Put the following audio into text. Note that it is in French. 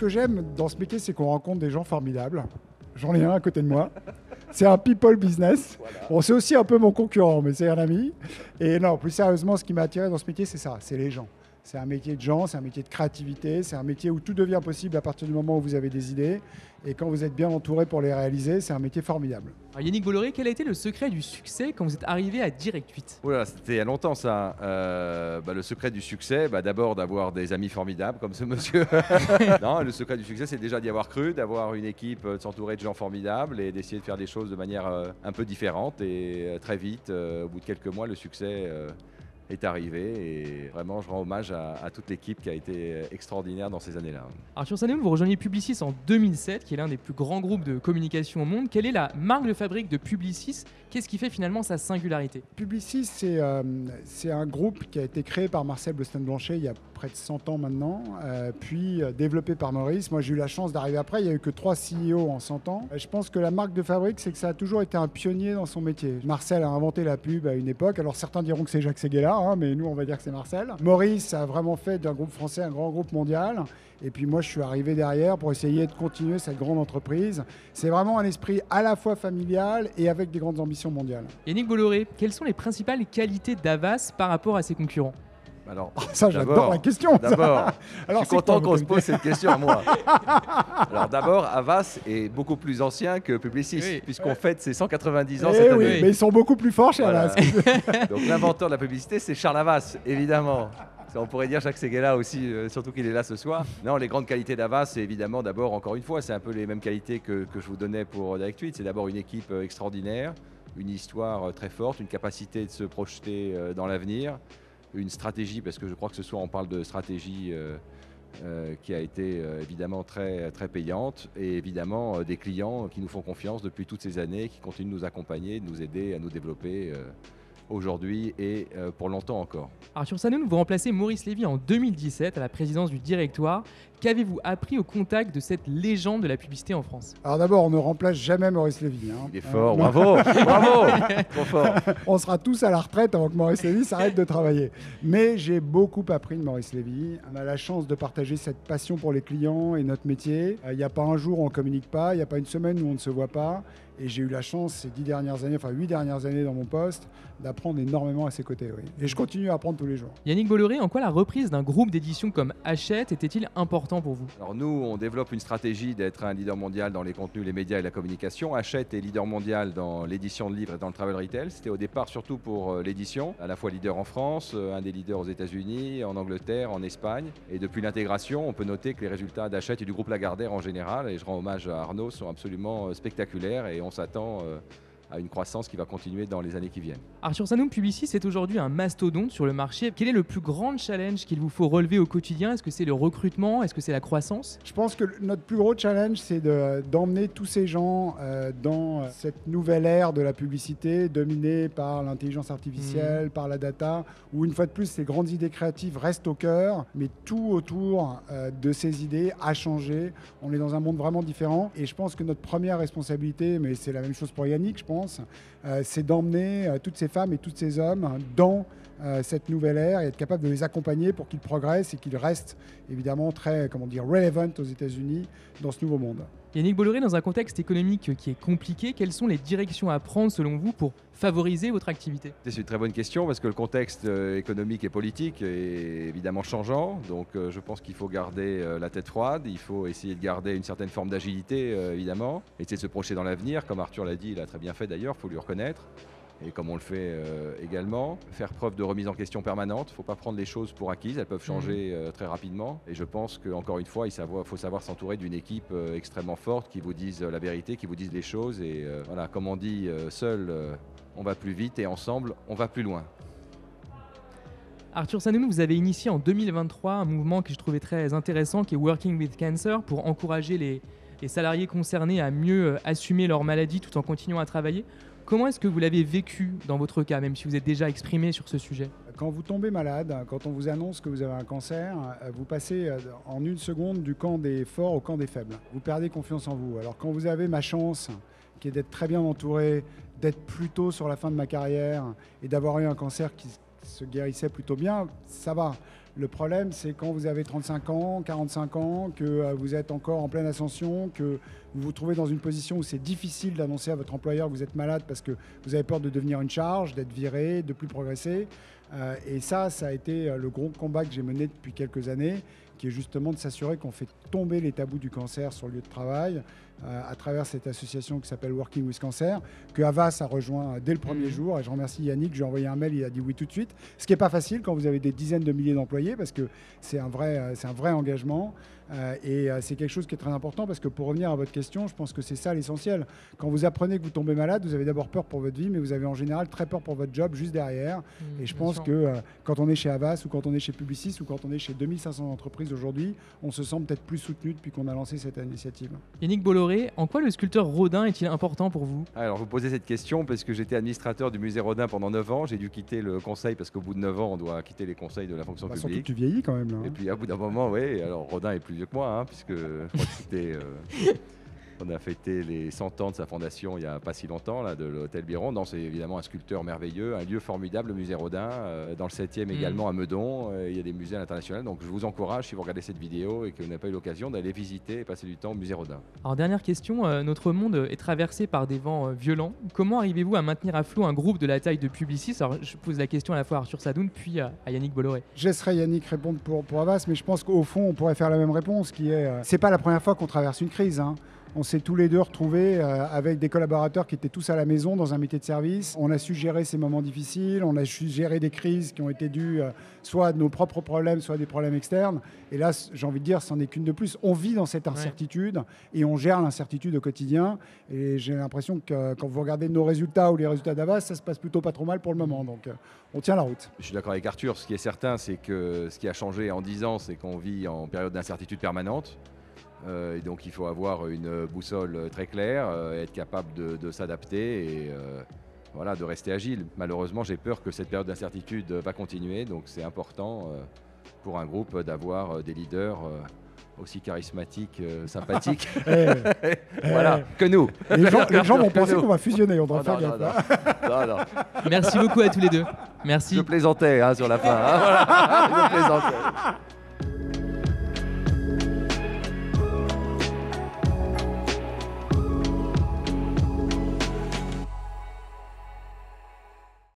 que j'aime dans ce métier, c'est qu'on rencontre des gens formidables. J'en ai un à côté de moi. C'est un people business. Voilà. Bon, c'est aussi un peu mon concurrent, mais c'est un ami. Et non, plus sérieusement, ce qui m'a attiré dans ce métier, c'est ça, c'est les gens. C'est un métier de gens, c'est un métier de créativité, c'est un métier où tout devient possible à partir du moment où vous avez des idées. Et quand vous êtes bien entouré pour les réaliser, c'est un métier formidable. Alors Yannick Bolloré, quel a été le secret du succès quand vous êtes arrivé à Direct 8 ? Voilà, c'était il y a longtemps ça. Le secret du succès, d'abord d'avoir des amis formidables comme ce monsieur. Non, le secret du succès, c'est déjà d'y avoir cru, d'avoir une équipe, de s'entourer de gens formidables et d'essayer de faire des choses de manière un peu différente. Et très vite, au bout de quelques mois, le succès est arrivé et vraiment je rends hommage à toute l'équipe qui a été extraordinaire dans ces années-là. Arthur Sanoun, vous rejoignez Publicis en 2007, qui est l'un des plus grands groupes de communication au monde. Quelle est la marque de fabrique de Publicis ? Qu'est-ce qui fait finalement sa singularité ? Publicis, c'est un groupe qui a été créé par Marcel Bleustein-Blanchet il y a près de 100 ans maintenant, puis développé par Maurice. Moi, j'ai eu la chance d'arriver après. Il n'y a eu que 3 CEO en 100 ans. Je pense que la marque de fabrique, c'est que ça a toujours été un pionnier dans son métier. Marcel a inventé la pub à une époque. Alors, certains diront que c'est Jacques Séguéla, mais nous, on va dire que c'est Marcel. Maurice a vraiment fait d'un groupe français un grand groupe mondial. Et puis moi, je suis arrivé derrière pour essayer de continuer cette grande entreprise. C'est vraiment un esprit à la fois familial et avec des grandes ambitions mondiales. Yannick Bolloré, quelles sont les principales qualités d'Havas par rapport à ses concurrents ? Alors, ça, j'adore la question. D'abord, je suis content qu'on se pose cette question à moi. Alors d'abord, Havas est beaucoup plus ancien que Publicis, puisqu'on fête ses 190 ans cette année. Oui, mais ils sont beaucoup plus forts chez Havas. Donc l'inventeur de la publicité, c'est Charles Havas, évidemment. On pourrait dire Jacques Séguéla aussi, surtout qu'il est là ce soir. Non, les grandes qualités d'Havas, c'est évidemment d'abord, encore une fois, c'est un peu les mêmes qualités que je vous donnais pour Direct 8. C'est d'abord une équipe extraordinaire, une histoire très forte, une capacité de se projeter dans l'avenir, une stratégie, parce que je crois que ce soir on parle de stratégie qui a été évidemment très, très payante, et évidemment des clients qui nous font confiance depuis toutes ces années, qui continuent de nous accompagner, de nous aider à nous développer aujourd'hui et pour longtemps encore. Arthur Sanoun, vous remplacez Maurice Lévy en 2017 à la présidence du directoire. Qu'avez-vous appris au contact de cette légende de la publicité en France ? Alors d'abord, on ne remplace jamais Maurice Lévy. Il est fort, bravo, bravo, trop fort. On sera tous à la retraite avant que Maurice Lévy s'arrête de travailler. Mais j'ai beaucoup appris de Maurice Lévy. On a la chance de partager cette passion pour les clients et notre métier. Il n'y a pas un jour où on ne communique pas, il n'y a pas une semaine où on ne se voit pas. Et j'ai eu la chance ces 8 dernières années dans mon poste, d'apprendre énormément à ses côtés. Oui. Et je continue à apprendre tous les jours. Yannick Bolloré, en quoi la reprise d'un groupe d'édition comme Hachette était-il important pour vous ? Alors nous, on développe une stratégie d'être un leader mondial dans les contenus, les médias et la communication. Hachette est leader mondial dans l'édition de livres et dans le travel retail. C'était au départ surtout pour l'édition, à la fois leader en France, un des leaders aux États-Unis, en Angleterre, en Espagne. Et depuis l'intégration, on peut noter que les résultats d'Hachette et du groupe Lagardère en général, et je rends hommage à Arnaud, sont absolument spectaculaires et on s'attend à une croissance qui va continuer dans les années qui viennent. Arthur Sanoun, Publicis est aujourd'hui un mastodonte sur le marché. Quel est le plus grand challenge qu'il vous faut relever au quotidien ? Est-ce que c'est le recrutement ? Est-ce que c'est la croissance ? Je pense que notre plus gros challenge, c'est d'emmener tous ces gens dans cette nouvelle ère de la publicité dominée par l'intelligence artificielle, par la data, où une fois de plus, ces grandes idées créatives restent au cœur, mais tout autour de ces idées a changé. On est dans un monde vraiment différent et je pense que notre première responsabilité, mais c'est la même chose pour Yannick, je pense, c'est d'emmener toutes ces femmes et tous ces hommes dans cette nouvelle ère et être capable de les accompagner pour qu'ils progressent et qu'ils restent évidemment très, relevant aux États-Unis dans ce nouveau monde. Yannick Bolloré, dans un contexte économique qui est compliqué, quelles sont les directions à prendre selon vous pour favoriser votre activité ? C'est une très bonne question parce que le contexte économique et politique est évidemment changeant. Donc je pense qu'il faut garder la tête froide, il faut essayer de garder une certaine forme d'agilité évidemment, essayer de se projeter dans l'avenir. Comme Arthur l'a dit, il a très bien fait d'ailleurs, il faut lui reconnaître. Et comme on le fait également, faire preuve de remise en question permanente. Il ne faut pas prendre les choses pour acquises, elles peuvent changer très rapidement. Et je pense qu'encore une fois, il faut savoir s'entourer d'une équipe extrêmement forte qui vous dise la vérité, qui vous dise les choses. Et voilà, comme on dit, seul on va plus vite et ensemble on va plus loin. Arthur Sanoun, vous avez initié en 2023 un mouvement que je trouvais très intéressant qui est Working with Cancer pour encourager les salariés concernés à mieux assumer leur maladie tout en continuant à travailler. Comment est-ce que vous l'avez vécu dans votre cas, même si vous êtes déjà exprimé sur ce sujet ? Quand vous tombez malade, quand on vous annonce que vous avez un cancer, vous passez en une seconde du camp des forts au camp des faibles. Vous perdez confiance en vous. Alors quand vous avez ma chance, qui est d'être très bien entouré, d'être plutôt sur la fin de ma carrière et d'avoir eu un cancer qui se guérissait plutôt bien, ça va. Le problème, c'est quand vous avez 35 ans, 45 ans, que vous êtes encore en pleine ascension, que vous vous trouvez dans une position où c'est difficile d'annoncer à votre employeur que vous êtes malade parce que vous avez peur de devenir une charge, d'être viré, de ne plus progresser. Et ça a été le gros combat que j'ai mené depuis quelques années, qui est justement de s'assurer qu'on fait tomber les tabous du cancer sur le lieu de travail à travers cette association qui s'appelle Working with Cancer, que Havas a rejoint dès le premier jour. Et je remercie Yannick, j'ai envoyé un mail, il a dit oui tout de suite. Ce qui n'est pas facile quand vous avez des dizaines de milliers d'employés, parce que c'est un vrai engagement. Et c'est quelque chose qui est très important, parce que pour revenir à votre question, je pense que c'est ça l'essentiel. Quand vous apprenez que vous tombez malade, vous avez d'abord peur pour votre vie, mais vous avez en général très peur pour votre job juste derrière. Et je pense que quand on est chez Havas, ou quand on est chez Publicis, ou quand on est chez 2500 entreprises aujourd'hui, on se sent peut-être plus soutenu depuis qu'on a lancé cette initiative. Yannick Bolloré, en quoi le sculpteur Rodin est-il important pour vous? Alors, vous posez cette question parce que j'étais administrateur du musée Rodin pendant 9 ans. J'ai dû quitter le conseil parce qu'au bout de 9 ans, on doit quitter les conseils de la fonction Surtout que publique. tu vieillis quand même. Là, hein. Et puis, à bout d'un moment, oui. Alors, Rodin est plus vieux que moi, hein, puisque je crois que c'était... On a fêté les 100 ans de sa fondation il n'y a pas si longtemps, là, de l'Hôtel Biron. Non, c'est évidemment un sculpteur merveilleux, un lieu formidable, le musée Rodin. Dans le 7e également à Meudon, il y a des musées à l'international. Donc je vous encourage, si vous regardez cette vidéo et que vous n'avez pas eu l'occasion, d'aller visiter et passer du temps au musée Rodin. Alors dernière question, notre monde est traversé par des vents violents. Comment arrivez-vous à maintenir à flot un groupe de la taille de Publicis? Alors je pose la question à la fois à Arthur Sadoun puis à Yannick Bolloré. Je laisserai Yannick répondre pour Havas, mais je pense qu'au fond, on pourrait faire la même réponse, qui est c'est pas la première fois qu'on traverse une crise, hein. On s'est tous les deux retrouvés avec des collaborateurs qui étaient tous à la maison dans un métier de service. On a su gérer ces moments difficiles, on a su gérer des crises qui ont été dues soit à nos propres problèmes, soit à des problèmes externes. Et là, j'ai envie de dire, c'en est qu'une de plus. On vit dans cette incertitude et on gère l'incertitude au quotidien. Et j'ai l'impression que quand vous regardez nos résultats ou les résultats d'Havas, ça se passe plutôt pas trop mal pour le moment. Donc on tient la route. Je suis d'accord avec Arthur. Ce qui est certain, c'est que ce qui a changé en 10 ans, c'est qu'on vit en période d'incertitude permanente. Et donc il faut avoir une boussole très claire, être capable de s'adapter et voilà, de rester agile. Malheureusement, j'ai peur que cette période d'incertitude va continuer, donc c'est important pour un groupe d'avoir des leaders aussi charismatiques, sympathiques voilà, que nous. Les gens vont penser qu'on va fusionner, on doit faire gaffe. Non. Merci beaucoup à tous les deux. Merci. Je plaisantais sur la fin. Hein, voilà. Je plaisantais.